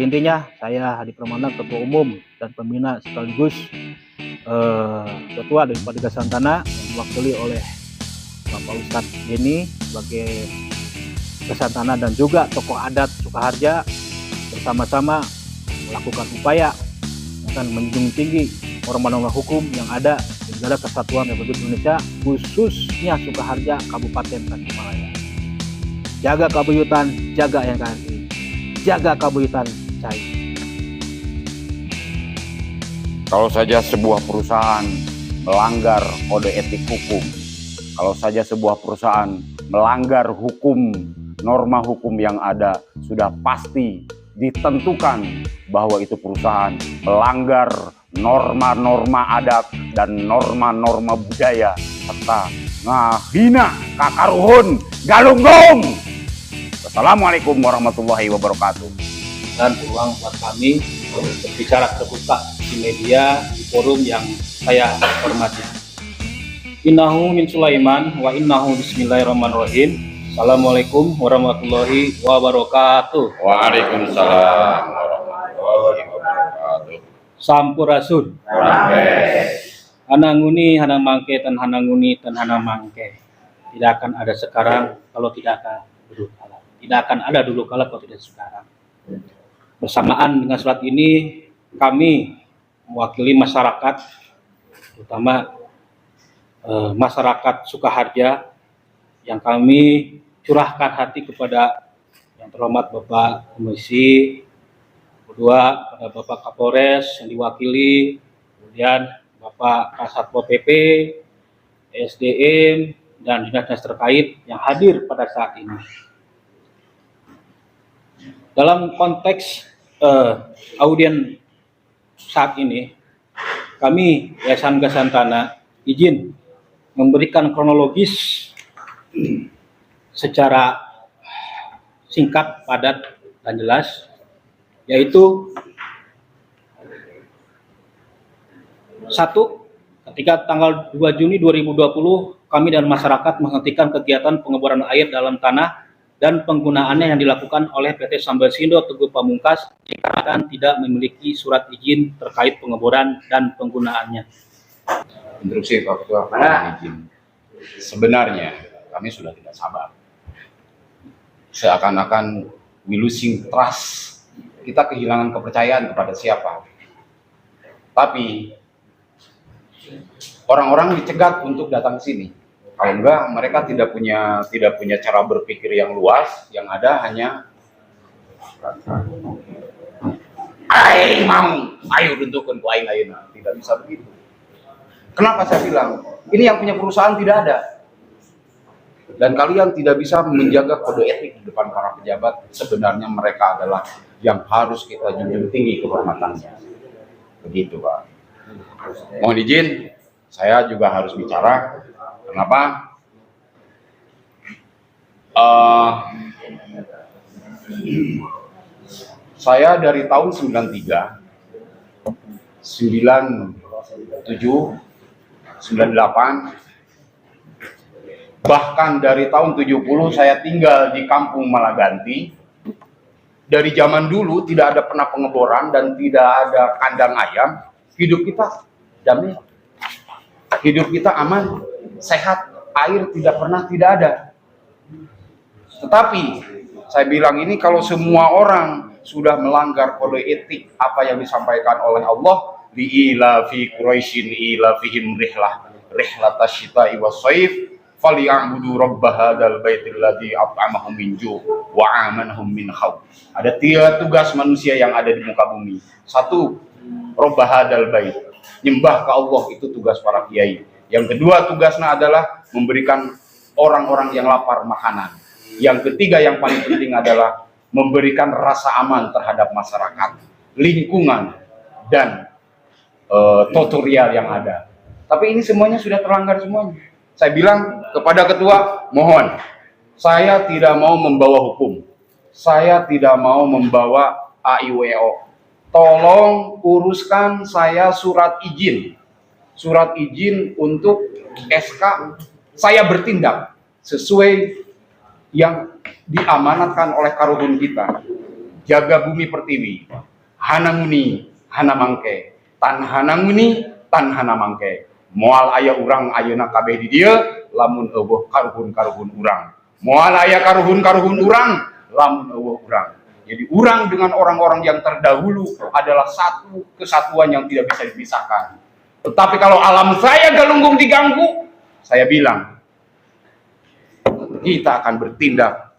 intinya saya Hadi Permana, Ketua Umum dan Pembina sekaligus Ketua daripada Gasantana yang diwakili oleh Bapak Ustadz Denny sebagai Gasantana dan juga tokoh adat Sukaharja bersama-sama melakukan upaya akan menjunjung tinggi norma-norma hukum yang ada di negara Kesatuan Republik Indonesia, khususnya Sukaharja, Kabupaten Tasikmalaya. Jaga kabuyutan, jaga NKRI, jaga kabuyutan Cai. Kalau saja sebuah perusahaan melanggar kode etik hukum, kalau saja sebuah perusahaan melanggar hukum, norma hukum yang ada, sudah pasti ditentukan bahwa itu perusahaan melanggar norma-norma adat dan norma-norma budaya serta ngahina kakaruhun galunggong. Assalamualaikum warahmatullahi wabarakatuh. Dan peluang buat kami berbicara terbuka di media, di forum yang saya hormati. Innahu min Sulaiman wa innahu bismillahirrahmanirrahim. Assalamualaikum warahmatullahi wabarakatuh. Waalaikumsalam warahmatullahi wabarakatuh. Sampurasun. Hananguni, hanang mangke, dan hananguni, dan hanang mangke. Tidak akan ada sekarang kalau tidak akan dulu kala. Tidak akan ada dulu kala kalau tidak sekarang. Bersamaan dengan surat ini, kami mewakili masyarakat, terutama masyarakat Sukaharja, yang kami curahkan hati kepada yang terhormat Bapak Komisi, kedua pada Bapak Kapolres yang diwakili, kemudian Bapak Kasatpol PP, SDM, dan dinas-dinas terkait yang hadir pada saat ini. Dalam konteks audien saat ini, kami Yayasan Gasantana izin memberikan kronologis secara singkat, padat, dan jelas, yaitu satu, ketika tanggal 2 Juni 2020 kami dan masyarakat menghentikan kegiatan pengeboran air dalam tanah dan penggunaannya yang dilakukan oleh PT Sambalsindo Teguh Pamungkas dikarenakan tidak memiliki surat izin terkait pengeboran dan penggunaannya. Instruksi Pak Ketua, izin. Sebenarnya kami sudah tidak sabar. Seakan-akan we losing trust. Kita kehilangan kepercayaan kepada siapa. Tapi orang-orang dicegat untuk datang ke sini. Kalau enggak, mereka tidak punya cara berpikir yang luas. Yang ada hanya ayo tentukan ku aing ayeuna. Tidak bisa begitu. Kenapa saya bilang? Ini yang punya perusahaan tidak ada. Dan kalian tidak bisa menjaga kode etik di depan para pejabat. Sebenarnya mereka adalah yang harus kita junjung tinggi kehormatannya. Begitu, Pak. Mohon izin, saya juga harus bicara. Kenapa? Saya dari tahun 93, 97, 98, bahkan dari tahun 70 saya tinggal di Kampung Malaganti. Dari zaman dulu tidak ada pernah pengeboran dan tidak ada kandang ayam. Hidup kita damai, hidup kita aman, sehat, air tidak pernah tidak ada. Tetapi saya bilang ini kalau semua orang sudah melanggar kode etik apa yang disampaikan oleh Allah, li'ila fi Quraisyin ila fihim rihlatasyita'i was-shaif falyabudu rabb hadzal baitil ladzi at'amahum min ju' wa amanahum min khauf. Ada 3 tugas manusia yang ada di muka bumi. 1, rabb hadzal bait, nyembah ke Allah, itu tugas para kiai. Yang kedua tugasnya adalah memberikan orang-orang yang lapar makanan. Yang ketiga yang paling penting adalah memberikan rasa aman terhadap masyarakat, lingkungan, dan tutorial yang ada. Tapi ini semuanya sudah terlanggar semuanya. Saya bilang kepada ketua, mohon, saya tidak mau membawa hukum, saya tidak mau membawa AIWO. Tolong uruskan saya surat izin untuk SK. Saya bertindak sesuai yang diamanatkan oleh karuhun kita. jaga bumi pertiwi, hananguni hanamangke, tan hananguni tan hanamangke, moal aya urang ayeuna kabeh di dieu, lamun eueuh karuhun-karuhun urang, moal aya karuhun-karuhun urang, lamun eueuh urang. Jadi urang dengan orang-orang yang terdahulu adalah satu kesatuan yang tidak bisa dipisahkan. Tetapi kalau alam saya galunggung diganggu, saya bilang kita akan bertindak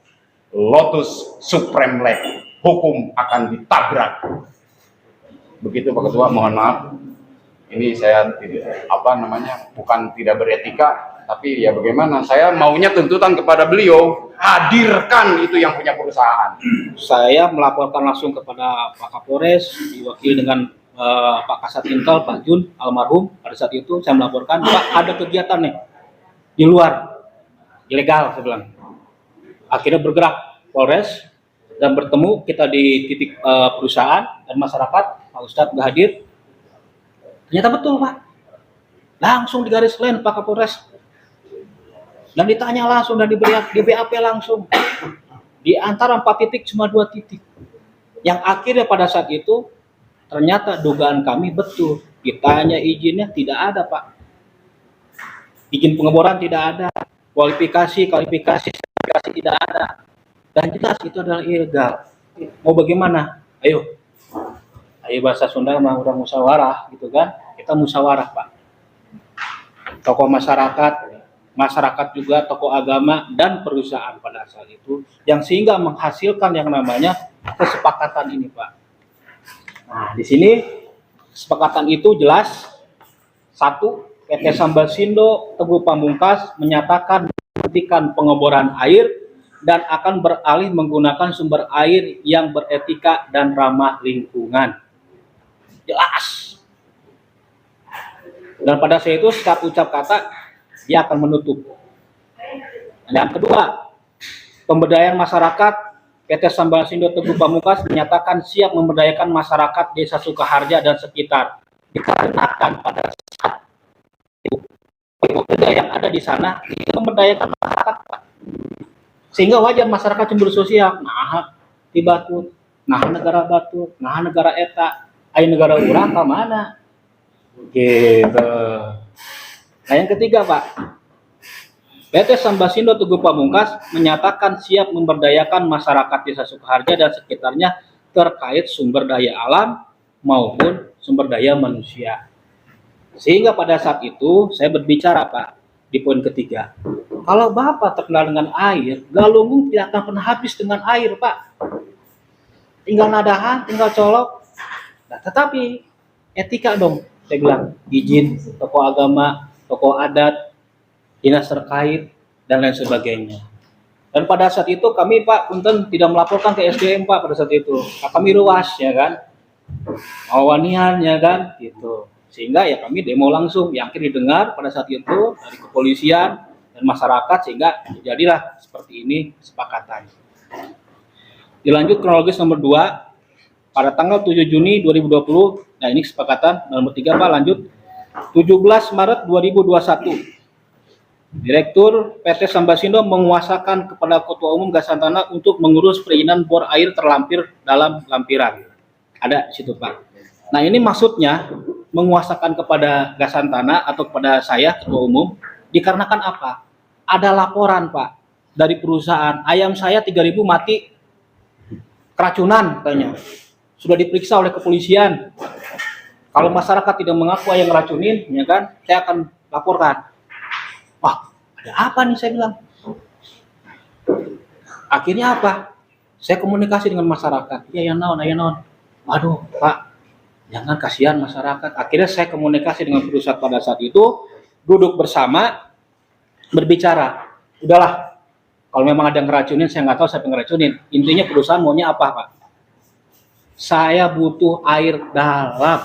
Lotus Supreme Leg, hukum akan ditabrak. Begitu Pak Ketua, mohon maaf. Ini saya tidak bukan tidak beretika, tapi ya bagaimana? Saya maunya tuntutan kepada beliau, hadirkan itu yang punya perusahaan. Saya melaporkan langsung kepada Pak Kapolres, diwakili dengan Pak Kasat Intel, Pak Jun, almarhum. Pada saat itu saya melaporkan, Pak, ada kegiatan nih di luar, ilegal, saya bilang. Akhirnya bergerak Polres dan bertemu kita di titik perusahaan dan masyarakat. Pak Ustadz nggak hadir. Ternyata betul, Pak. Langsung di garis lain Pak Kapolres. Dan ditanya langsung dan diberi di BAP langsung. Di antara 4 titik cuma 2 titik. Yang akhirnya pada saat itu ternyata dugaan kami betul. Ditanya izinnya tidak ada, Pak. Izin pengeboran tidak ada. Kualifikasi tidak ada. Dan jelas itu adalah ilegal. Mau bagaimana? Ayo bahasa Sunda mah udah musyawarah gitu kan. Kita musyawarah, Pak. Tokoh masyarakat juga, tokoh agama dan perusahaan pada saat itu yang sehingga menghasilkan yang namanya kesepakatan ini, Pak. Nah, di sini kesepakatan itu jelas. 1, PT Sambasindo Teguh Pamungkas menyatakan menghentikan pengeboran air dan akan beralih menggunakan sumber air yang beretika dan ramah lingkungan. Jelas. Dan pada saat itu secara ucap kata dia akan menutup. Yang kedua, pemberdayaan masyarakat. PT Sambasindo Teguh Pamungkas menyatakan siap memberdayakan masyarakat Desa Sukaharja dan sekitar. Dikarenakan pada saat itu pemuda yang ada di sana memberdayakan masyarakat, Pak. Sehingga wajar masyarakat cemburu sosial. Nah, di Batu, nah negara Batu, nah negara eta, ayo negara urang ke mana? Gitu. Nah, yang ketiga, Pak. PT Sambasindo Teguh Pamungkas menyatakan siap memberdayakan masyarakat Desa Sukaharja dan sekitarnya terkait sumber daya alam maupun sumber daya manusia. Sehingga pada saat itu saya berbicara, Pak, di poin ketiga. Kalau Bapak terkenal dengan air, Galunggung tidak akan pernah habis dengan air, Pak. Tinggal nadahan, tinggal colok. Nah, tetapi etika dong, saya bilang. Izin tokoh agama, tokoh adat, dinas terkait, dan lain sebagainya. Dan pada saat itu kami, Pak Punten, tidak melaporkan ke SDM, Pak, pada saat itu. Nah, kami ruas, ya kan. Awanian, ya kan, gitu. Sehingga ya kami demo langsung, yang akhirnya didengar pada saat itu dari kepolisian dan masyarakat, sehingga jadilah seperti ini kesepakatan. Dilanjut kronologis nomor 2, pada tanggal 7 Juni 2020, nah ini kesepakatan. Nomor 3, Pak, lanjut. 17 Maret 2021, Direktur PT Sambasindo menguasakan kepada Ketua Umum Gasantana untuk mengurus perizinan bor air terlampir dalam lampiran. Ada di situ, Pak. Nah, ini maksudnya menguasakan kepada Gasantana atau kepada saya, Ketua Umum, dikarenakan apa? Ada laporan, Pak, dari perusahaan. Ayam saya 3.000 mati keracunan, katanya. Sudah diperiksa oleh kepolisian. Kalau masyarakat tidak mengaku ayam ngeracunin, ya kan, saya akan laporkan. Wah, ada apa nih, saya bilang. Akhirnya apa? Saya komunikasi dengan masyarakat. Ya, yang naon. Waduh, Pak, jangan, kasihan masyarakat. Akhirnya saya komunikasi dengan perusahaan pada saat itu, duduk bersama, berbicara. Udahlah, kalau memang ada yang ngeracunin, saya nggak tahu siapa yang ngeracunin. Intinya perusahaan maunya apa, Pak? Saya butuh air dalam.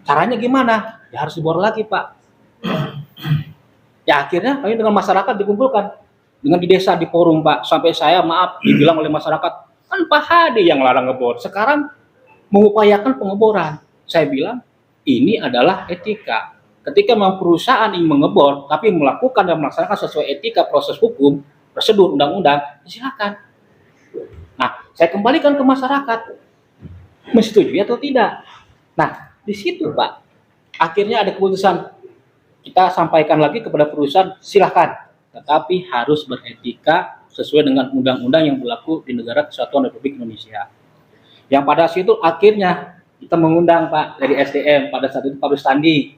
Caranya gimana? Ya harus dibor lagi, Pak. Ya akhirnya kami dengan masyarakat dikumpulkan. Dengan di desa, di forum, Pak. Sampai saya, maaf, dibilang oleh masyarakat, kan Pak Hadi yang larang ngebor. Sekarang mengupayakan pengeboran. Saya bilang, ini adalah etika. Ketika memang perusahaan ingin mengebor, tapi melakukan dan melaksanakan sesuai etika, proses hukum, prosedur, undang-undang, silakan. Nah, saya kembalikan ke masyarakat, menyetujui atau tidak. Nah, di situ Pak, akhirnya ada keputusan, kita sampaikan lagi kepada perusahaan, silahkan, tetapi harus beretika sesuai dengan undang-undang yang berlaku di negara Kesatuan Republik Indonesia. Yang pada situ akhirnya kita mengundang Pak dari SDM, pada saat itu Pak Rustandi,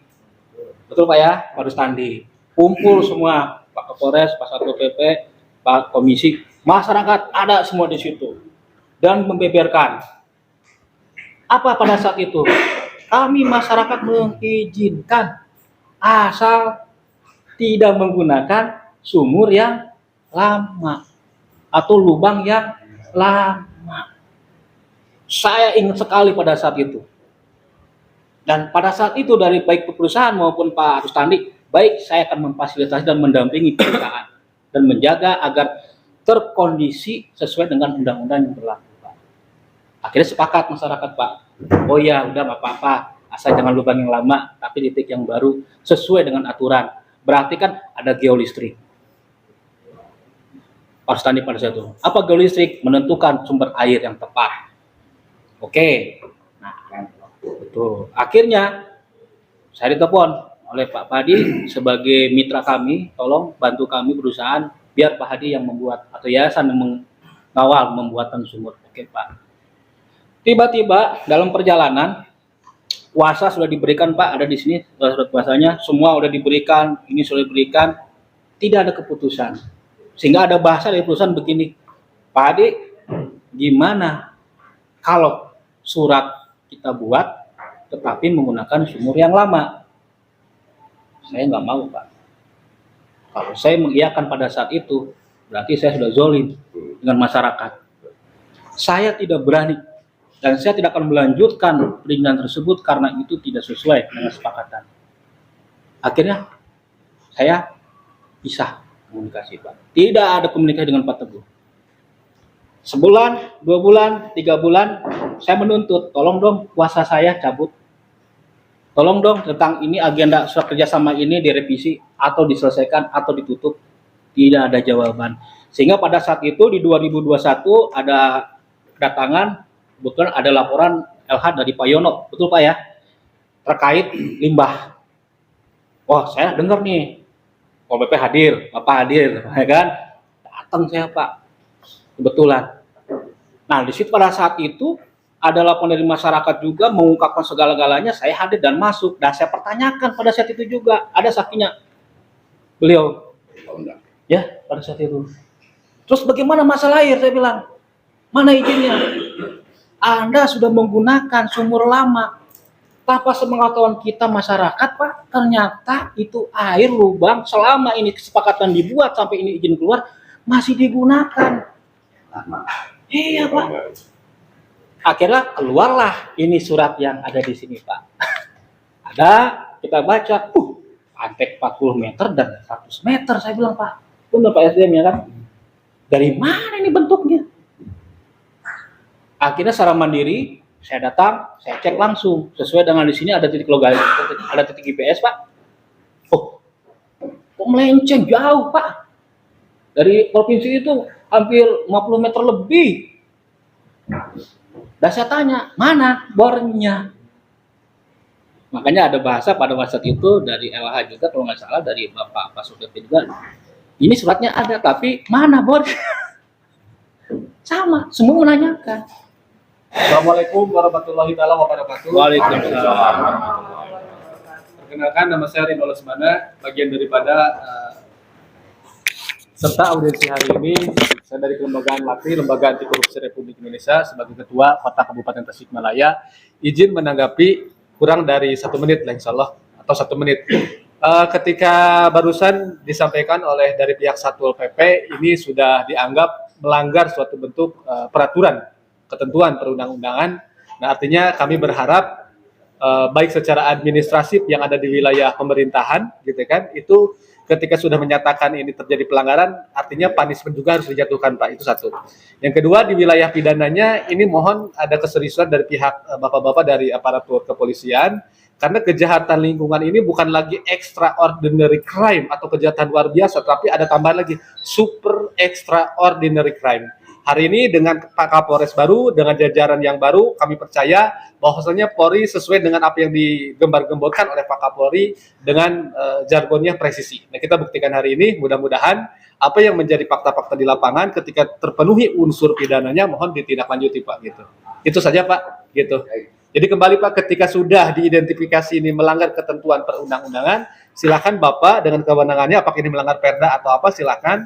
betul Pak ya, Pak Rustandi, kumpul semua, Pak Kapolres, Pak Satpol PP, Pak Komisi, masyarakat ada semua di situ, dan membeberkan. Apa pada saat itu? Kami masyarakat mengizinkan asal tidak menggunakan sumur yang lama atau lubang yang lama. Saya ingat sekali pada saat itu. Dan pada saat itu dari baik perusahaan maupun Pak Rustandi, baik saya akan memfasilitasi dan mendampingi perusahaan dan menjaga agar terkondisi sesuai dengan undang-undang yang berlaku. Akhirnya sepakat masyarakat Pak, oh ya udah nggak apa-apa, asal jangan lubang yang lama, tapi titik yang baru sesuai dengan aturan. Berarti kan ada geolistrik. Pak Rustandi pada saat itu, apa geolistrik? Menentukan sumber air yang tepat. Oke, nah betul. Akhirnya saya ditelepon oleh Pak Hadi sebagai mitra kami, tolong bantu kami perusahaan biar Pak Hadi yang membuat atau yayasan yang mengawal pembuatan sumur. Oke Pak. Tiba-tiba dalam perjalanan kuasa sudah diberikan Pak, ada di sini surat kuasanya, semua sudah diberikan, ini sudah diberikan, tidak ada keputusan. Sehingga ada bahasa dari perusahaan begini, Pak Hadi, gimana kalau surat kita buat tetapi menggunakan sumur yang lama? Saya nggak mau Pak. Kalau saya mengiyakan pada saat itu, berarti saya sudah zolim dengan masyarakat. Saya tidak berani dan saya tidak akan melanjutkan perizinan tersebut karena itu tidak sesuai dengan kesepakatan. Akhirnya saya pisah komunikasi Pak. Tidak ada komunikasi dengan Pak Teguh. Sebulan, 2 bulan, 3 bulan, saya menuntut, tolong dong kuasa saya cabut. Tolong dong tentang ini agenda surat kerjasama ini direvisi atau diselesaikan atau ditutup. Tidak ada jawaban. Sehingga pada saat itu di 2021 ada kedatangan, kebetulan ada laporan LH dari Pak Yono, betul Pak ya, terkait limbah. Wah saya dengar nih, Pol PP hadir, Bapak hadir, ya kan? Datang saya Pak, kebetulan. Nah di situ pada saat itu ada laporan dari masyarakat juga mengungkapkan segala-galanya, saya hadir dan masuk. Dan saya pertanyakan pada saat itu juga, ada saksinya beliau, ya pada saat itu. Terus bagaimana masalah air? Saya bilang, mana izinnya? Anda sudah menggunakan sumur lama. Tanpa sepengetahuan kita masyarakat, Pak, ternyata itu air lubang selama ini kesepakatan dibuat sampai ini izin keluar masih digunakan. Iya, Pak. Akhirnya keluarlah ini surat yang ada di sini, Pak. Ada, kita baca, pantek 40 meter dan 100 meter, saya bilang, Pak. Benar Pak SDM ya kan? Dari mana ini bentuknya? Akhirnya secara mandiri saya datang, saya cek langsung sesuai dengan di sini ada titik logam, ada titik GPS Pak. Oh, kok melenceng jauh Pak? Dari provinsi itu hampir 50 meter lebih. Dan saya tanya, mana bornya? Makanya ada bahasa pada masa itu dari LH juga kalau nggak salah dari Bapak Pak Sudepi juga. Ini suratnya ada, tapi mana bornya? Sama, semua menanyakan. Assalamualaikum warahmatullahi wabarakatuh. Waalaikumsalam. Perkenalkan, nama saya Rino Lesmana, bagian daripada serta audiensi hari ini. Saya dari Kelembagaan LAKRI, Lembaga Anti Korupsi Republik Indonesia, sebagai Ketua Kota Kabupaten Tasikmalaya. Izin menanggapi kurang dari 1 menit lah insya Allah, atau 1 menit. Ketika barusan disampaikan oleh dari pihak Satpol PP, ini sudah dianggap melanggar suatu bentuk peraturan, ketentuan perundang-undangan. Nah artinya kami berharap baik secara administratif yang ada di wilayah pemerintahan, gitu kan, itu ketika sudah menyatakan ini terjadi pelanggaran, artinya punishment juga harus dijatuhkan Pak, itu satu. Yang kedua di wilayah pidananya, ini mohon ada keseriusan dari pihak bapak-bapak dari aparatur kepolisian, karena kejahatan lingkungan ini bukan lagi extraordinary crime atau kejahatan luar biasa, tapi ada tambahan lagi super extraordinary crime. Hari ini dengan Pak Kapolres baru, dengan jajaran yang baru, kami percaya bahwasanya Polri sesuai dengan apa yang digembar-gemborkan oleh Pak Kapolri dengan jargonnya presisi. Nah, kita buktikan hari ini, mudah-mudahan apa yang menjadi fakta-fakta di lapangan ketika terpenuhi unsur pidananya mohon ditindaklanjuti Pak gitu. Itu saja Pak gitu. Jadi kembali Pak, ketika sudah diidentifikasi ini melanggar ketentuan perundang-undangan, silakan Bapak dengan kewenangannya apakah ini melanggar perda atau apa silakan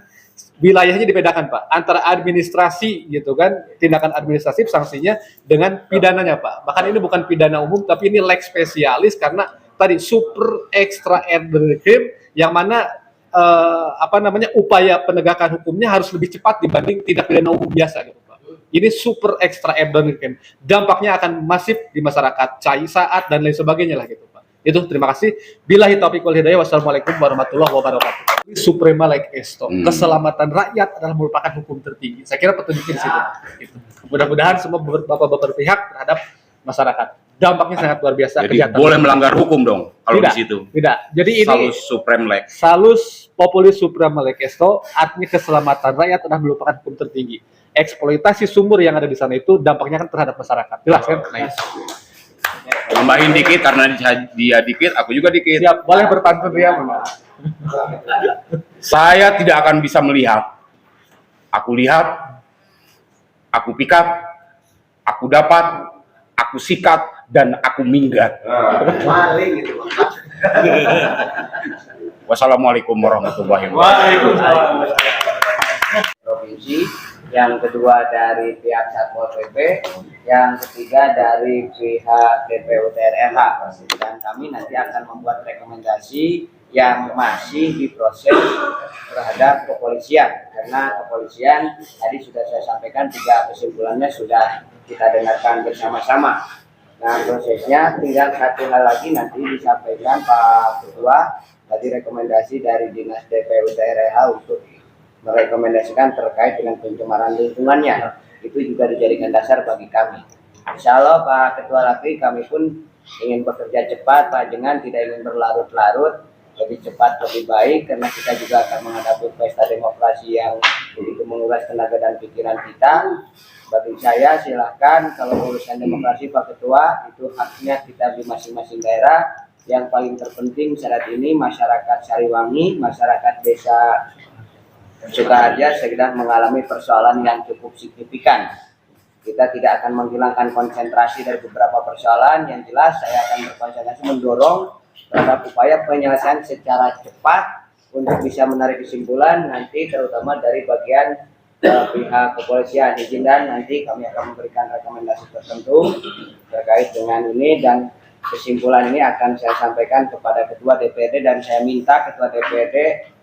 wilayahnya dibedakan Pak antara administrasi gitu kan, tindakan administratif sanksinya dengan pidananya Pak. Bahkan ini bukan pidana umum tapi ini lex spesialis karena tadi super extraordinary crime yang mana upaya penegakan hukumnya harus lebih cepat dibanding tindak pidana umum biasa gitu Pak. Ini super extraordinary crime. Dampaknya akan masif di masyarakat, saat dan lain sebagainya lah gitu Pak. Itu terima kasih. Billahi taufiq wal hidayah. Wassalamualaikum warahmatullahi wabarakatuh. Suprema like esto. Keselamatan rakyat adalah merupakan hukum tertinggi. Saya kira petunjuknya di situ. Gitu. Mudah-mudahan semua bapak-bapak berpihak terhadap masyarakat. Dampaknya sangat luar biasa. Jadi boleh melanggar hukum dong kalau tidak, di situ. Tidak. Jadi ini Salus supreme lex. Salus populis suprema like esto, artinya keselamatan rakyat adalah merupakan hukum tertinggi. Eksploitasi sumber yang ada di sana itu dampaknya kan terhadap masyarakat. Jelas kan? Nice. Tambahin dikit karena dia dikit, aku juga dikit. Siap, boleh berpantun ya, Saya tidak akan bisa melihat. Aku lihat, aku pikat, aku dapat, aku sikat, dan aku minggat. Wassalamualaikum warahmatullahi wabarakatuh. Provinsi, yang kedua dari pihak Satpol PP, yang ketiga dari pihak DPU TRLH, dan kami nanti akan membuat rekomendasi yang masih diproses terhadap kepolisian, karena kepolisian tadi sudah saya sampaikan 3 kesimpulannya sudah kita dengarkan bersama-sama. Nah, prosesnya tinggal satu hal lagi nanti disampaikan Pak Ketua, tadi rekomendasi dari Dinas DPU TRLH untuk merekomendasikan terkait dengan pencemaran lingkungannya. Itu juga dijadikan dasar bagi kami. Insya Allah Pak Ketua Lakri, kami pun ingin bekerja cepat, Pak, jangan tidak ingin berlarut-larut, lebih cepat lebih baik, karena kita juga akan menghadapi pesta demokrasi yang begitu menguras tenaga dan pikiran kita. Bagi saya silahkan, kalau urusan demokrasi Pak Ketua, itu haknya kita di masing-masing daerah. Yang paling terpenting saat ini masyarakat Sariwangi, masyarakat desa Sukaharja sedang mengalami persoalan yang cukup signifikan. Kita tidak akan menghilangkan konsentrasi dari beberapa persoalan. Yang jelas saya akan berkonsentrasi mendorong terhadap upaya penyelesaian secara cepat untuk bisa menarik kesimpulan nanti terutama dari bagian pihak kepolisian. Izin dan nanti kami akan memberikan rekomendasi tertentu terkait dengan ini, dan kesimpulan ini akan saya sampaikan kepada Ketua DPRD, dan saya minta Ketua DPRD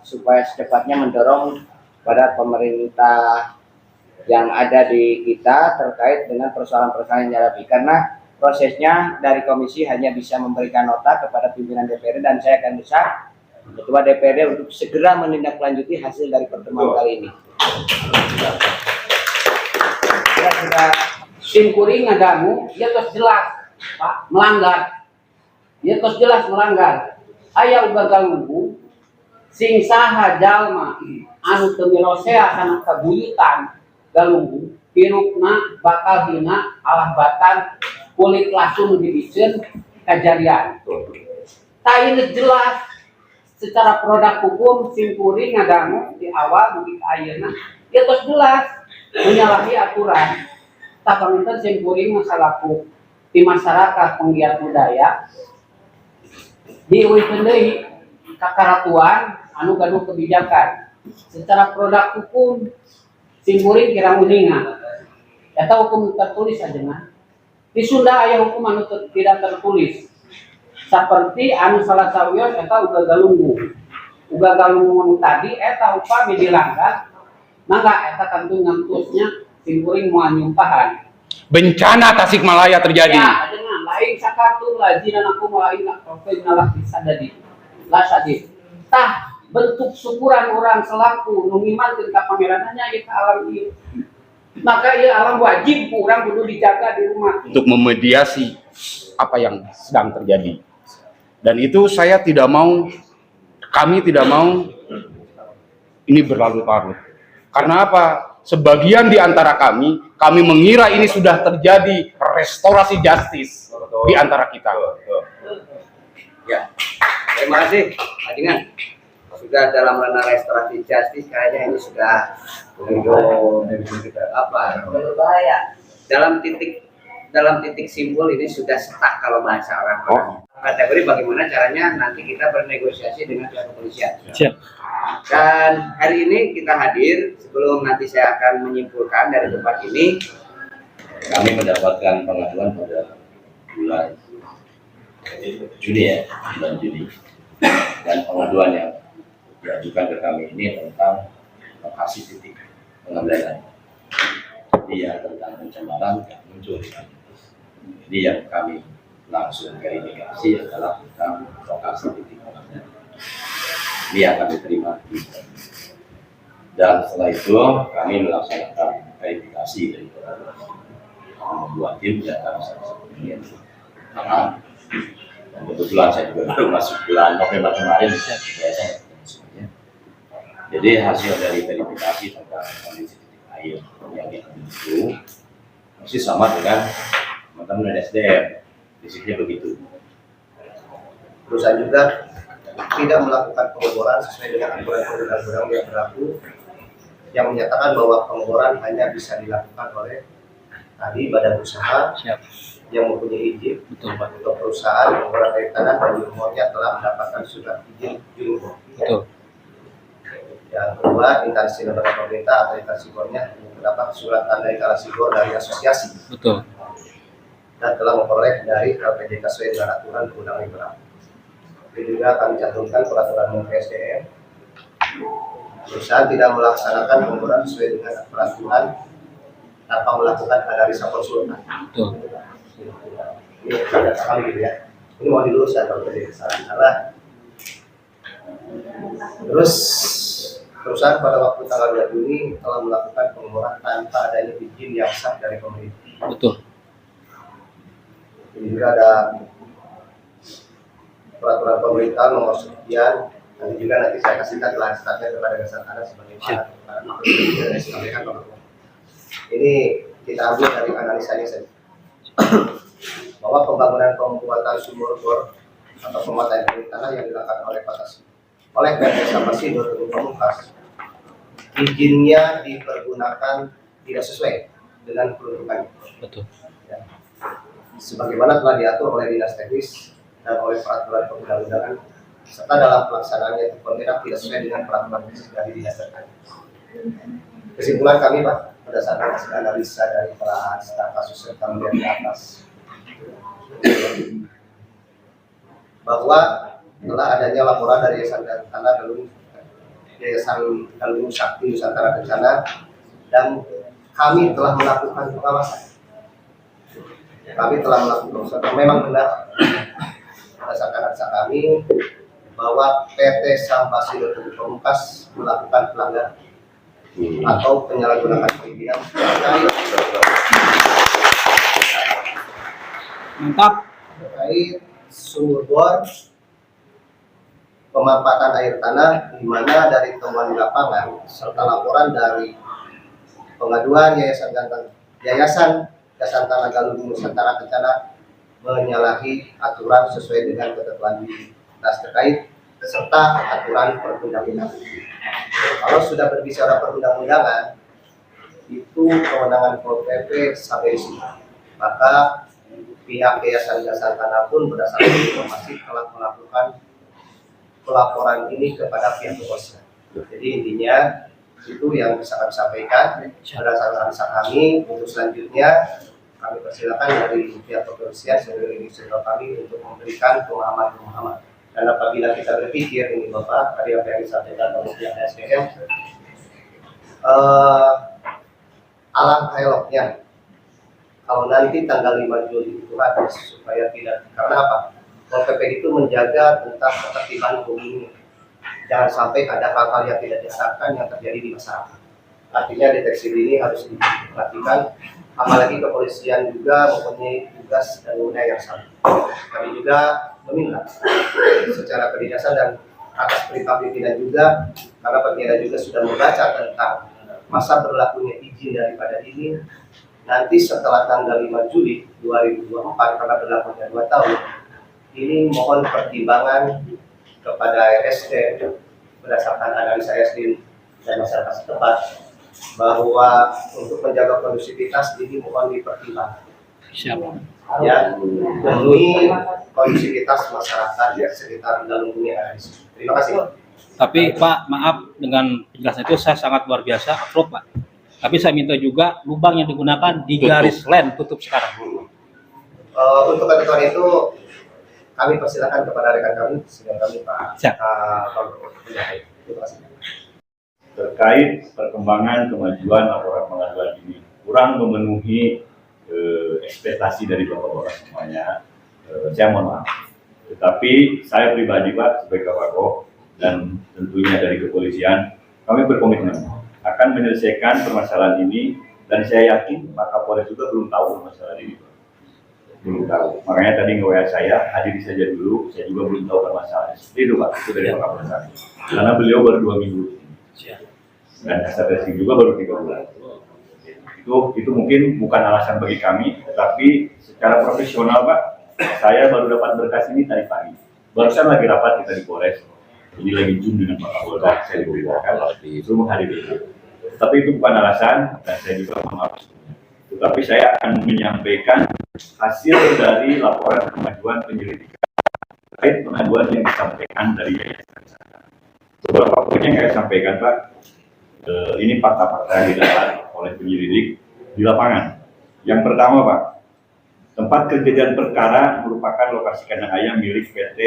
supaya secepatnya mendorong pada pemerintah yang ada di kita terkait dengan persoalan-persoalan yang dihadapi, karena prosesnya dari komisi hanya bisa memberikan nota kepada pimpinan DPRD, dan saya akan desak Ketua DPRD untuk segera menindaklanjuti hasil dari pertemuan kali ini. Ya sudah simkuring ngadamu, dia terus jelas Pak melanggar, dia terus jelas melanggar. Aya uga galunggu sing saha jalma anu teu mirosea kana kabuyutan galunggu pirukna bakal hina alahbatan kulit langsung dibiceun kajarian. Tah ieu jelas secara produk hukum simkuring ngadangu di awal mugi ka ayeuna ieu tos jelas menyalahi aturan. Tah paminten simkuring masalaku di masyarakat penggiat budaya diuikeun deui kakaratuan anu gaduh kebijakan secara produk hukum simkuring kirang uningan eta hukum tertulis ajengan. Di Sunda aya hukum anu tidak tertulis seperti anu salah sawios eta uga galunggu tadi eta upami dilanggar mangga eta tentu ngantusnya simkuring moal nyumpahan Bencana Tasikmalaya terjadi. ya dengan lain sakatu lajina aku lain nalah bisa jadi lah sadis tah bentuk syukuran orang selaku nungimankeun ka pangerananya ieu alam ieu, maka ieu alam wajib kurang kudu dijaga di rumah Untuk memediasi apa yang sedang terjadi. Dan itu saya tidak mau, kami tidak mau ini berlarut-larut. Karena apa? sebagian di antara kami mengira ini sudah terjadi restorasi justice di antara kita. Ya, terima kasih, Adingan. Sudah dalam ranah restorasi justice, kayaknya ini sudah berbahaya. Dalam titik simbol ini sudah stuck kalau bahasa orang. Kategori bagaimana caranya nanti kita bernegosiasi dengan pihak kepolisian. Siap. Dan hari ini kita hadir, sebelum nanti saya akan menyimpulkan dari tempat ini, kami mendapatkan pengaduan pada bulan Juni ya, bulan Juni, dan pengaduan yang diajukan ke kami ini tentang lokasi titik pengambilan. Jadi yang tentang pencemaran yang muncul. Jadi yang kami langsung verifikasi adalah tentang lokasi titik pengambilan. Ini yang kami terima. Dan setelah itu kami melaksanakan verifikasi dari membuat tim data saksi. Dan kebetulan saya juga baru masuk bulan November kemarin. Jadi hasil dari verifikasi tentang kondisi titik air yang itu masih sama dengan teman-teman dari SDM. Fisiknya begitu. Perusahaan juga tidak melakukan pengeboran sesuai dengan aturan perundang-undangan yang berlaku yang menyatakan bahwa pengeboran hanya bisa dilakukan oleh tadi badan usaha yang mempunyai izin. Betul, Pak. Untuk perusahaan pengeboran air tanah dan jurumornya telah mendapatkan surat izin jurumor. Betul. Yang kedua, instansi lembaga pemerintah atau instansi bornya mendapat surat tanda instalasi bor dari asosiasi. Betul. Dan telah memperoleh dari LPJK sesuai dengan aturan perundangan yang berlaku. Ini juga kami cantumkan peraturan Menteri SDM. Perusahaan tidak melaksanakan pengeboran sesuai dengan peraturan tanpa melakukan analisa konsultan. Betul. Ini ada sekali gitu ya. Ini mau diluruskan kalau terjadi kesalahan karena terus perusahaan pada waktu tanggal 2 Juni telah melakukan pengeboran tanpa adanya izin yang sah dari pemerintah. Betul. Ini juga ada peraturan pemerintah nomor sekian. Nanti juga nanti saya kasihkan lanjutannya kepada Gasantana sebagai ini kita ambil dari analisanya saja bahwa pembangunan pembuatan sumur bor atau pematang air tanah yang dilakukan oleh PT Sampasi Dr. Pamungkas izinnya dipergunakan tidak sesuai dengan peruntukannya. Betul. Ya. Sebagaimana telah diatur oleh Dinas Teknis dan oleh peraturan perundang-undangan serta dalam pelaksanaannya itu tidak sesuai dengan peraturan teknis dari Dinas terkait. Kesimpulan kami Pak berdasarkan hasil analisa dari para staf kasus serta melihat di atas bahwa telah adanya laporan dari Yayasan Galung Sakti Nusantara Kencana dan kami telah melakukan pengawasan. Kami telah melakukan memang benar berdasarkan analisa kami bahwa PT Sampasi Dr. Pamungkas melakukan pelanggaran atau penyalahgunaan pimpinan terkait sumur bor pemanfaatan air tanah di mana dari temuan di lapangan serta laporan dari pengaduan Yayasan Gasantana Galung Nusantara Kencana menyalahi aturan sesuai dengan ketentuan dinas terkait serta aturan perundang-undangan. Kalau sudah berbicara perundang-undangan, itu kewenangan Pol PP sampai di sini. Maka pihak Yayasan Gasantana pun berdasarkan informasi telah melakukan pelaporan ini kepada pihak kepolisian. Jadi intinya itu yang bisa kami sampaikan berdasarkan analisa kami. Untuk selanjutnya kami persilakan dari pihak kepolisian sebagai inisiator kami untuk memberikan pemahaman. Dan apabila kita berpikir ini Bapak, tadi apa yang disampaikan oleh pihak SDM, alangkah eloknya kalau nanti tanggal 5 Juli itu habis supaya tidak, karena apa? Pol PP itu menjaga tentang ketertiban umum ini. Jangan sampai ada hal-hal yang tidak diharapkan yang terjadi di masyarakat. Artinya deteksi dini harus diperhatikan, apalagi kepolisian juga mempunyai tugas dan wewenang yang sama. Kami juga meminta secara kedinasan dan atas perintah pimpinan juga, karena pimpinan juga sudah membaca tentang masa berlakunya izin daripada ini nanti setelah tanggal 5 Juli 2024 karena berlakunya 2 tahun, ini mohon pertimbangan kepada RSD berdasarkan analisa RSD dan masyarakat setempat bahwa untuk menjaga kondusivitas ini mohon dipertimbangkan. Siapa? Ya, demi kondusivitas masyarakat di sekitar Galung Bumi yang ada di sini. Terima kasih. Tapi Pak, maaf dengan penjelasan itu saya sangat luar biasa, approve Pak. Tapi saya minta juga lubang yang digunakan di garis land tutup sekarang. Untuk ketentuan itu kami persilakan kepada rekan kami, senior kami Pak. Siap. Terima kasih. Terkait perkembangan kemajuan laporan pengaduan ini kurang memenuhi ekspektasi dari bapak-bapak semuanya, saya mohon maaf. Tetapi saya pribadi Pak sebagai Kapolres dan tentunya dari kepolisian, kami berkomitmen akan menyelesaikan permasalahan ini, dan saya yakin Pak Kapolres juga belum tahu permasalahan ini. Belum tahu. Makanya tadi nge-WA saya, hadiri saja dulu, saya juga belum tahu permasalahannya. Seperti itu Pak, itu dari Pak Kapolres. Karena beliau baru 2 minggu. Dan kasat reskrim juga baru 3 bulan. Itu mungkin bukan alasan bagi kami, tetapi secara profesional Pak, saya baru dapat berkas ini tadi pagi. Barusan lagi rapat kita di Polres. Ini lagi Zoom dengan Pak Kapolda, saya diberitakan disuruh menghadiri. Tapi itu bukan alasan, dan saya juga maaf. Tetapi saya akan menyampaikan hasil dari laporan kemajuan penyelidikan terkait pengaduan yang disampaikan dari yayasan. Beberapa poin yang saya sampaikan Pak, ini fakta-fakta yang didapat oleh penyelidik di lapangan. Yang pertama Pak, tempat kejadian perkara merupakan lokasi kandang ayam milik PT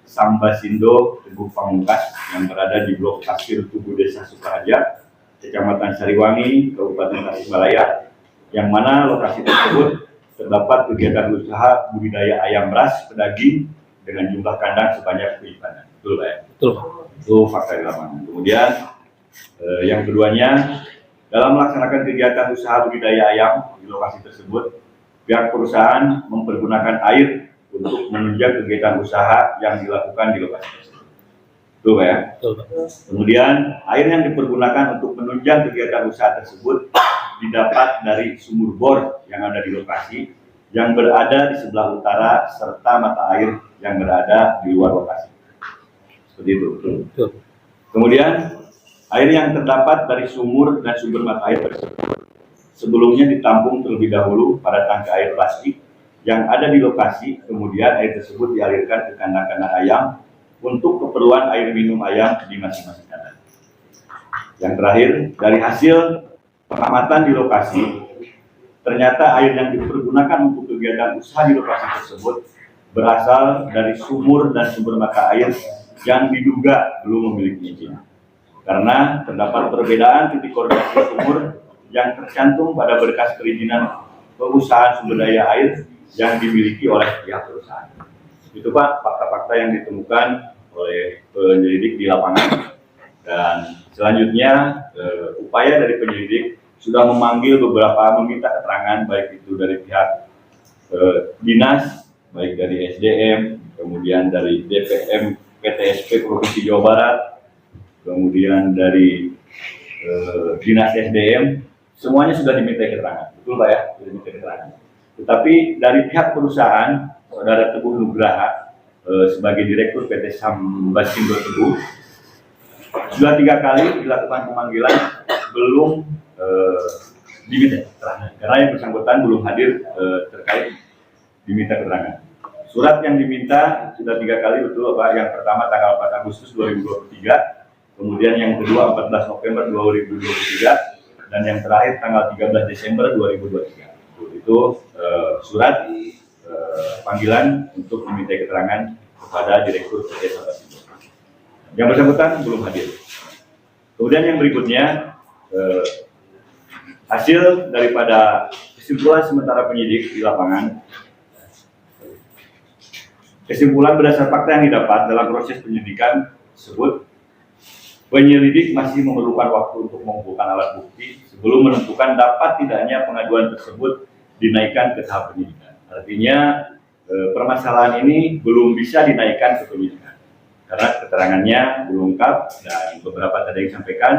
Sambasindo Teguh Pamungkas yang berada di Blok Pasir Tugu Desa Sukaharja, Kecamatan Sariwangi, Kabupaten Tasikmalaya, yang mana lokasi tersebut terdapat kegiatan usaha budidaya ayam ras pedaging dengan jumlah kandang sebanyak 7 kandang. Betul Pak ya? Betul. Itu fakta di lapangan. Kemudian yang keduanya, dalam melaksanakan kegiatan usaha budidaya ayam di lokasi tersebut, pihak perusahaan mempergunakan air untuk menunjang kegiatan usaha yang dilakukan di lokasi tersebut. Betul Pak ya? Betul Pak. Kemudian air yang dipergunakan untuk menunjang kegiatan usaha tersebut didapat dari sumur bor yang ada di lokasi yang berada di sebelah utara serta mata air yang berada di luar lokasi. Seperti itu. Betul. Kemudian air yang terdapat dari sumur dan sumber mata air tersebut sebelumnya ditampung terlebih dahulu pada tangki air plastik yang ada di lokasi, kemudian air tersebut dialirkan ke kandang-kandang ayam untuk keperluan air minum ayam di masing-masing kandang. Yang terakhir, dari hasil pengamatan di lokasi, ternyata air yang dipergunakan untuk kegiatan usaha di lokasi tersebut berasal dari sumur dan sumber mata air yang diduga belum memiliki izin. Karena terdapat perbedaan titik koordinasi sumur yang tercantum pada berkas perizinan pengusahaan sumber daya air yang dimiliki oleh pihak perusahaan. Itu Pak, fakta-fakta yang ditemukan oleh penyelidik di lapangan. Dan selanjutnya upaya dari penyelidik sudah memanggil meminta keterangan baik itu dari pihak dinas, baik dari SDM, kemudian dari DPM PTSP Provinsi Jawa Barat, kemudian dari dinas SDM, semuanya sudah diminta keterangan. Betul Pak ya? Sudah diminta keterangan. Tetapi dari pihak perusahaan, Saudara Teguh Nugraha sebagai Direktur PT Sambasindo Teguh, sudah 3 kali dilakukan pemanggilan belum diminta keterangan karena yang bersangkutan belum hadir terkait diminta keterangan. Surat yang diminta sudah 3 kali, betul Pak. Yang pertama tanggal 4 Agustus 2023, kemudian yang kedua 14 November 2023, dan yang terakhir tanggal 13 Desember 2023. Itu surat panggilan untuk diminta keterangan kepada Direktur PT Sambasindo. Yang bersangkutan belum hadir. Kemudian yang berikutnya, hasil daripada kesimpulan sementara penyidik di lapangan, kesimpulan berdasar fakta yang didapat dalam proses penyidikan tersebut, penyelidik masih memerlukan waktu untuk mengumpulkan alat bukti sebelum menentukan dapat tidaknya pengaduan tersebut dinaikkan ke tahap penyidikan. Artinya permasalahan ini belum bisa dinaikkan ke penyidikan karena keterangannya belum lengkap, dan beberapa tadi yang disampaikan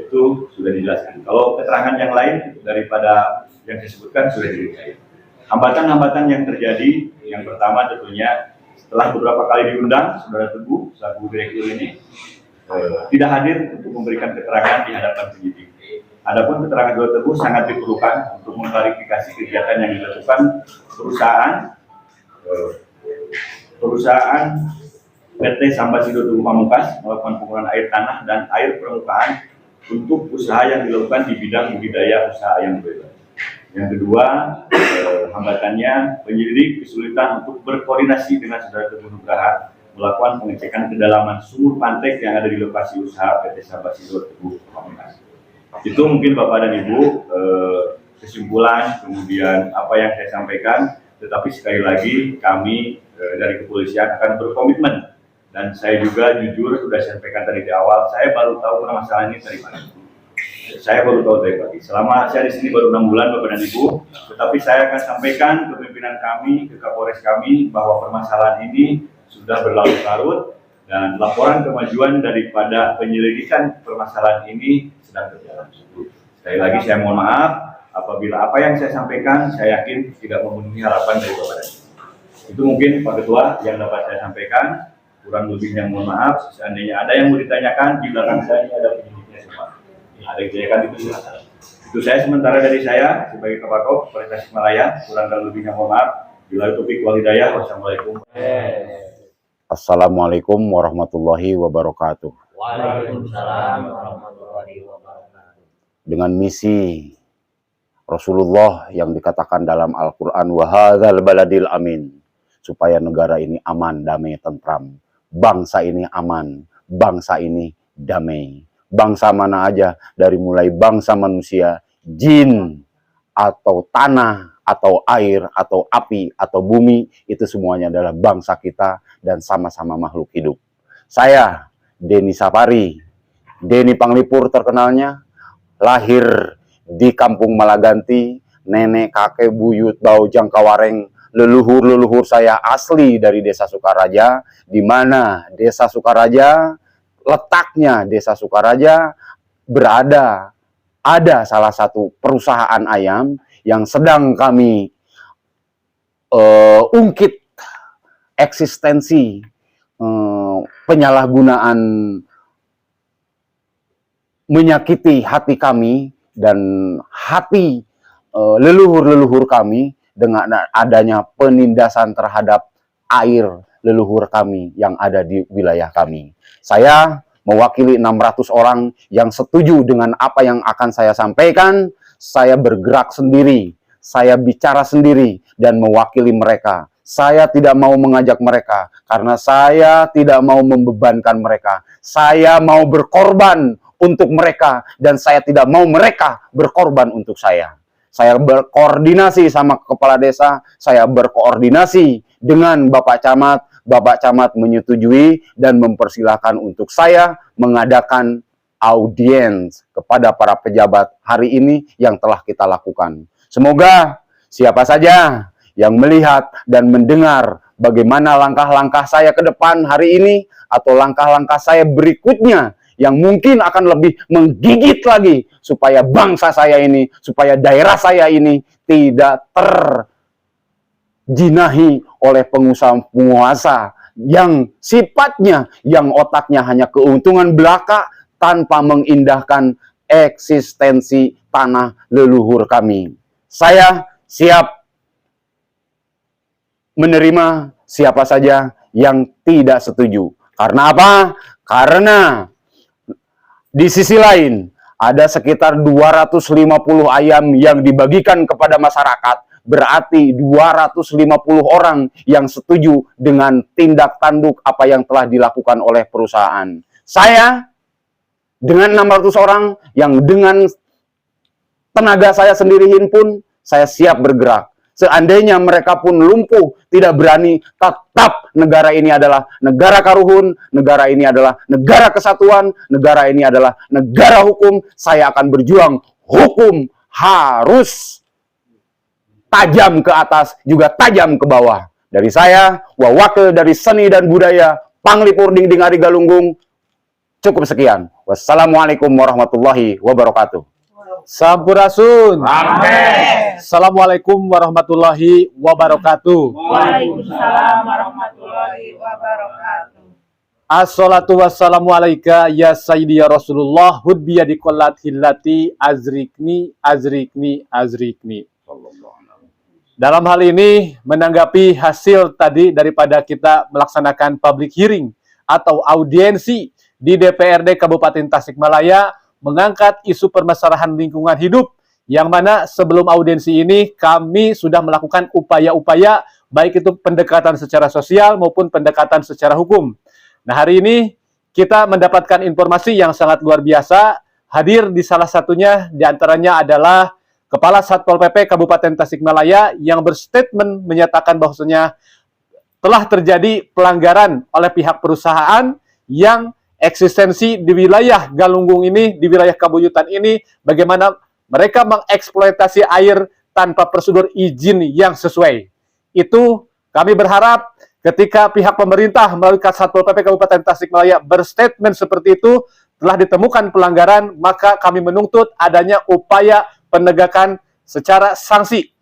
itu sudah dijelaskan. Kalau keterangan yang lain daripada yang disebutkan sudah dijelaskan. Hambatan-hambatan yang terjadi, yang pertama tentunya setelah beberapa kali diundang, Saudara Teguh selaku direktur ini tidak hadir untuk memberikan keterangan di hadapan penyidik. Adapun keterangan Saudara Teguh sangat diperlukan untuk mengklarifikasi kegiatan yang dilakukan perusahaan PT Sambasido Teguh Pamungkas melakukan penggunaan air tanah dan air permukaan untuk usaha yang dilakukan di bidang budidaya usaha ayam betina. Yang kedua, hambatannya penyelidik kesulitan untuk berkoordinasi dengan Saudara Teguh Nugraha melakukan pengecekan kedalaman sumur pantek yang ada di lokasi usaha PT Sambasido Teguh Pamungkas. Itu mungkin Bapak dan Ibu kesimpulan kemudian apa yang saya sampaikan, tetapi sekali lagi kami dari kepolisian akan berkomitmen, dan saya juga jujur sudah saya sampaikan tadi di awal, saya baru tahu permasalahan ini dari mana. Saya baru tahu dari pagi. Selama saya di sini baru 6 bulan Bapak dan Ibu, tetapi saya akan sampaikan ke pimpinan kami, ke Kapolres kami, bahwa permasalahan ini sudah berlarut-larut dan laporan kemajuan daripada penyelidikan permasalahan ini sedang berjalan. Sekali lagi saya mohon maaf apabila apa yang saya sampaikan saya yakin tidak memenuhi harapan dari Bapak dan Ibu. Itu mungkin Pak Ketua yang dapat saya sampaikan. Kurang lebihnya mohon maaf. Seandainya ada yang mau ditanyakan, di belakang saya ini ada penyidiknya semua. Ada yang ditanyakan itu silakan. Itu saya sementara dari saya sebagai Kapolres Polres Tasikmalaya. Kurang dan lebihnya mohon maaf. Bila taufiq wal hidayah. Wassalamualaikum. Assalamualaikum warahmatullahi wabarakatuh. Waalaikumsalam warahmatullahi wabarakatuh. Dengan misi Rasulullah yang dikatakan dalam Al-Quran, wa hadzal baladil amin, supaya negara ini aman, damai, tentram, bangsa ini aman, bangsa ini damai. Bangsa mana aja, dari mulai bangsa manusia, jin, atau tanah, atau air, atau api, atau bumi, itu semuanya adalah bangsa kita dan sama-sama makhluk hidup. Saya, Denny Safari, Denny Panglipur terkenalnya, lahir di Kampung Malaganti, nenek, kakek, buyut, baujang, kawareng, leluhur-leluhur saya asli dari Desa Sukaraja, di mana Desa Sukaraja, letaknya Desa Sukaraja berada, ada salah satu perusahaan ayam yang sedang kami ungkit eksistensi penyalahgunaan menyakiti hati kami dan hati leluhur-leluhur kami dengan adanya penindasan terhadap air leluhur kami yang ada di wilayah kami. Saya mewakili 600 orang yang setuju dengan apa yang akan saya sampaikan. Saya bergerak sendiri, saya bicara sendiri dan mewakili mereka. Saya tidak mau mengajak mereka karena saya tidak mau membebankan mereka. Saya mau berkorban untuk mereka dan saya tidak mau mereka berkorban untuk saya. Saya berkoordinasi sama kepala desa, saya berkoordinasi dengan Bapak Camat. Bapak Camat menyetujui dan mempersilahkan untuk saya mengadakan audiens kepada para pejabat hari ini yang telah kita lakukan. Semoga siapa saja yang melihat dan mendengar bagaimana langkah-langkah saya ke depan hari ini atau langkah-langkah saya berikutnya yang mungkin akan lebih menggigit lagi supaya bangsa saya ini, supaya daerah saya ini tidak terjinahi oleh pengusaha-penguasa yang sifatnya, yang otaknya hanya keuntungan belaka tanpa mengindahkan eksistensi tanah leluhur kami. Saya siap menerima siapa saja yang tidak setuju. Karena apa? Karena di sisi lain ada sekitar 250 ayam yang dibagikan kepada masyarakat. Berarti 250 orang yang setuju dengan tindak tanduk apa yang telah dilakukan oleh perusahaan. Saya dengan 600 orang yang dengan tenaga saya sendiriin pun saya siap bergerak. Seandainya mereka pun lumpuh, tidak berani, tetap negara ini adalah negara karuhun, negara ini adalah negara kesatuan, negara ini adalah negara hukum. Saya akan berjuang, hukum harus tajam ke atas, juga tajam ke bawah. Dari saya, wakil dari seni dan budaya, Panglipur Dingding Ari Galunggung, Cukup sekian. Wassalamualaikum warahmatullahi wabarakatuh. Sampurasun. Assalamualaikum warahmatullahi wabarakatuh. Waalaikumsalam warahmatullahi wabarakatuh. Assalatu wassalamu alaika ya sayyidi ya Rasulullah hudbiya diqollat hillati azrikni. Dalam hal ini menanggapi hasil tadi daripada kita melaksanakan public hearing atau audiensi di DPRD Kabupaten Tasikmalaya mengangkat isu permasalahan lingkungan hidup, yang mana sebelum audiensi ini kami sudah melakukan upaya-upaya baik itu pendekatan secara sosial maupun pendekatan secara hukum. Nah, hari ini kita mendapatkan informasi yang sangat luar biasa. Hadir di salah satunya diantaranya adalah Kepala Satpol PP Kabupaten Tasikmalaya yang berstatement menyatakan bahwasanya telah terjadi pelanggaran oleh pihak perusahaan yang eksistensi di wilayah Galunggung ini, di wilayah Kabuyutan ini, bagaimana mereka mengeksploitasi air tanpa prosedur izin yang sesuai. Itu kami berharap ketika pihak pemerintah melalui Satpol PP Kabupaten Tasikmalaya berstatement seperti itu, telah ditemukan pelanggaran, maka kami menuntut adanya upaya penegakan secara sanksi.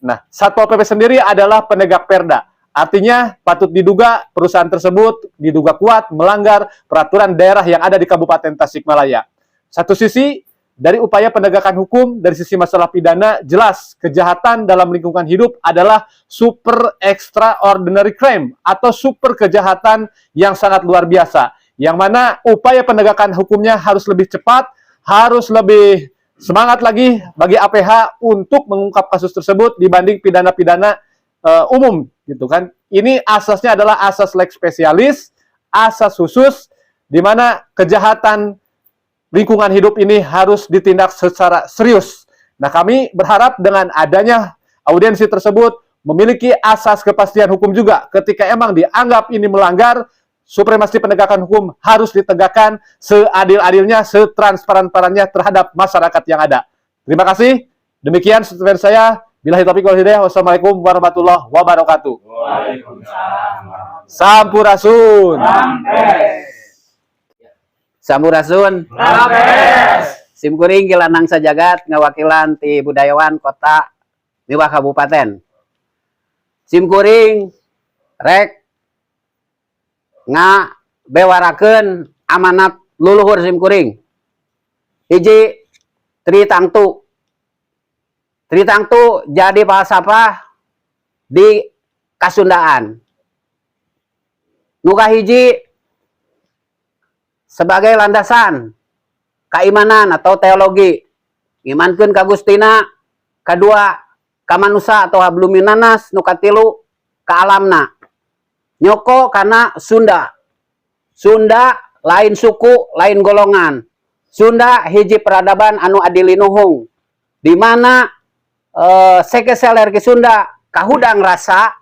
Nah, Satpol PP sendiri adalah penegak perda. Artinya patut diduga perusahaan tersebut diduga kuat melanggar peraturan daerah yang ada di Kabupaten Tasikmalaya. Satu sisi, dari upaya penegakan hukum, dari sisi masalah pidana, jelas kejahatan dalam lingkungan hidup adalah super extraordinary crime atau super kejahatan yang sangat luar biasa. Yang mana upaya penegakan hukumnya harus lebih cepat, harus lebih semangat lagi bagi APH untuk mengungkap kasus tersebut dibanding pidana-pidana umum, gitu kan. Ini asasnya adalah asas lex specialis, asas khusus, di mana kejahatan lingkungan hidup ini harus ditindak secara serius. Nah, kami berharap dengan adanya audiensi tersebut memiliki asas kepastian hukum juga. Ketika emang dianggap ini melanggar, supremasi penegakan hukum harus ditegakkan seadil-adilnya, setransparan-transparannya terhadap masyarakat yang ada. Terima kasih. Demikian statement saya. Billahi taufiq wal hidayah. Wassalamualaikum warahmatullahi wabarakatuh. Waalaikumsalam. Sampurasun. Sampurasun. Simkuring Kilanang Sajagat ngawakilan ti budayawan kota Miwah Kabupaten. Simkuring rek bewarakeun amanat luluhur simkuring. Hiji Tritangtu. Tritangtu jadi falsafah di Kasundaan. Nuka hiji sebagai landasan keimanan atau teologi. Imankeun ka Gustina, kedua ka manusia atau habluminanas, nu katilu ka alamna. Nyoko karena Sunda. Sunda lain suku, lain golongan. Sunda hiji peradaban anu adilinuhung. Di mana sekeseler ke Sunda kahudang rasa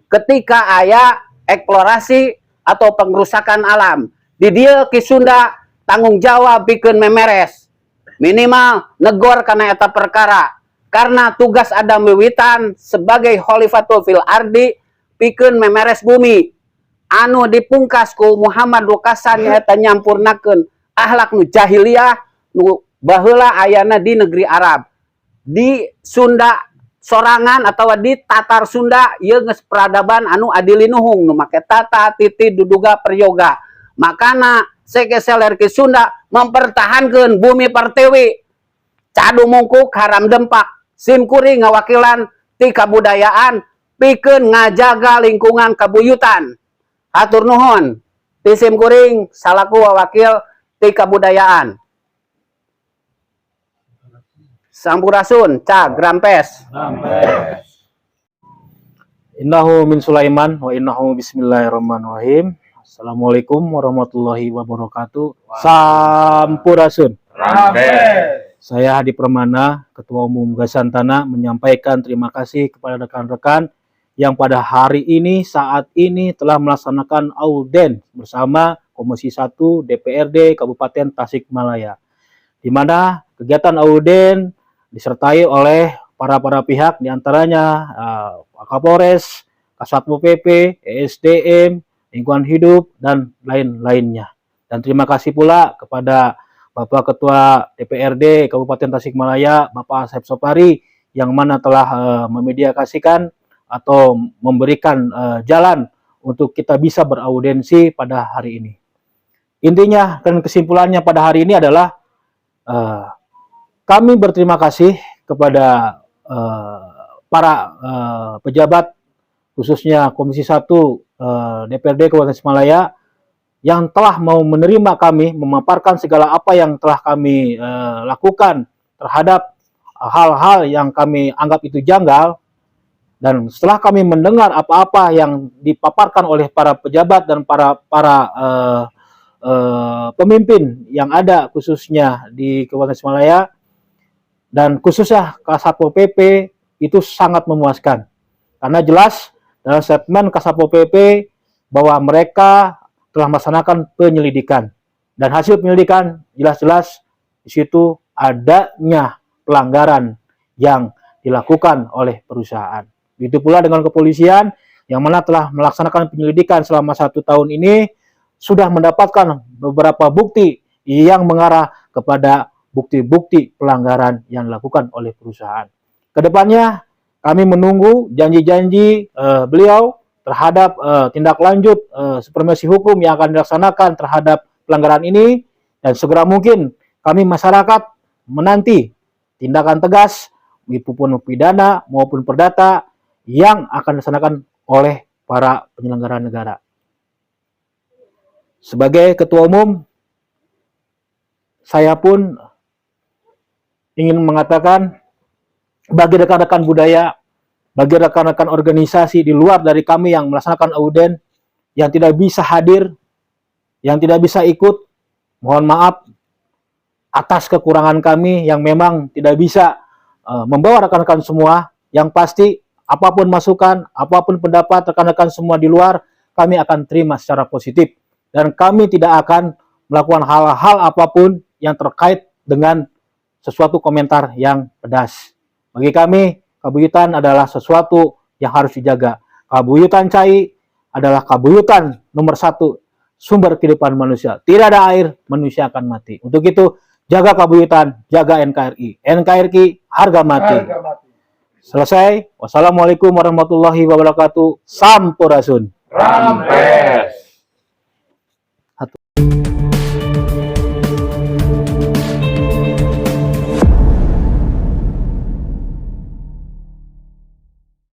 ketika aya eksplorasi atau pengrusakan alam. Di dia ke Sunda tanggung jawab bikin memeres. Minimal negor karena eta perkara. Karena tugas Adam wiwitan sebagai khalifatul fil ardi bikin memeres bumi. Anu dipungkas ku Muhammad Lukasan eta nyampurnakeun akhlak nu jahiliyah nu baheula ayana di negeri Arab. Di Sunda sorangan atau di Tatar Sunda ieu geus peradaban anu adilinuhung nu make tata titi duduga peryoga. Makana sekeseler ke Sunda mempertahankan bumi pertiwi. Cadu mungkuk haram dempak. Simkuring ngawakilan ti kabudayaan pikeun ngajaga lingkungan kabuyutan. Hatur nuhun ti simkuring salaku wakil ti kabudayaan. Sampurasun, cak Grampes. Innahu min Sulaiman wa innahu bismillahirrahmanirrahim. Assalamualaikum warahmatullahi wabarakatuh. Sampurasun. Saya Hadi Permana, Ketua Umum Gasantana, menyampaikan terima kasih kepada rekan-rekan yang pada hari ini, saat ini telah melaksanakan audien bersama Komisi 1 DPRD Kabupaten Tasikmalaya. Di mana kegiatan audien disertai oleh para pihak, diantaranya Kapolres, Kasatpol PP, ESDM, lingkungan hidup, dan lain-lainnya. Dan terima kasih pula kepada Bapak Ketua DPRD Kabupaten Tasikmalaya, Bapak Asep Sopari, yang mana telah memediasikan atau memberikan jalan untuk kita bisa beraudiensi pada hari ini. Intinya dan kesimpulannya pada hari ini adalah kami berterima kasih kepada para pejabat, khususnya Komisi 1 DPRD Kabupaten Tasikmalaya, yang telah mau menerima kami, memaparkan segala apa yang telah kami lakukan terhadap hal-hal yang kami anggap itu janggal. Dan setelah kami mendengar apa-apa yang dipaparkan oleh para pejabat dan para pemimpin yang ada khususnya di Kabupaten Tasikmalaya dan khususnya Kasatpol PP, itu sangat memuaskan. Karena jelas dalam statement Kasatpol PP bahwa mereka telah melaksanakan penyelidikan, dan hasil penyelidikan jelas-jelas di situ adanya pelanggaran yang dilakukan oleh perusahaan. Begitu pula dengan kepolisian yang mana telah melaksanakan penyelidikan selama 1 tahun ini, sudah mendapatkan beberapa bukti yang mengarah kepada bukti-bukti pelanggaran yang dilakukan oleh perusahaan. Kedepannya kami menunggu janji-janji beliau terhadap tindak lanjut supremasi hukum yang akan dilaksanakan terhadap pelanggaran ini, dan segera mungkin kami masyarakat menanti tindakan tegas maupun pidana maupun perdata yang akan dilaksanakan oleh para penyelenggara negara. Sebagai ketua umum, saya pun ingin mengatakan bagi rekan-rekan budaya, bagi rekan-rekan organisasi di luar dari kami yang melaksanakan auden, yang tidak bisa hadir, yang tidak bisa ikut, mohon maaf atas kekurangan kami yang memang tidak bisa membawa rekan-rekan semua. Yang pasti apapun masukan, apapun pendapat rekan-rekan semua di luar, kami akan terima secara positif. Dan kami tidak akan melakukan hal-hal apapun yang terkait dengan sesuatu komentar yang pedas. Bagi kami, kabuyutan adalah sesuatu yang harus dijaga. Kabuyutan Cai adalah kabuyutan nomor 1 sumber kehidupan manusia. Tidak ada air, manusia akan mati. Untuk itu, jaga kabuyutan, jaga NKRI. NKRI, harga mati. Selesai. Wassalamualaikum warahmatullahi wabarakatuh. Sampurasun. Rampes.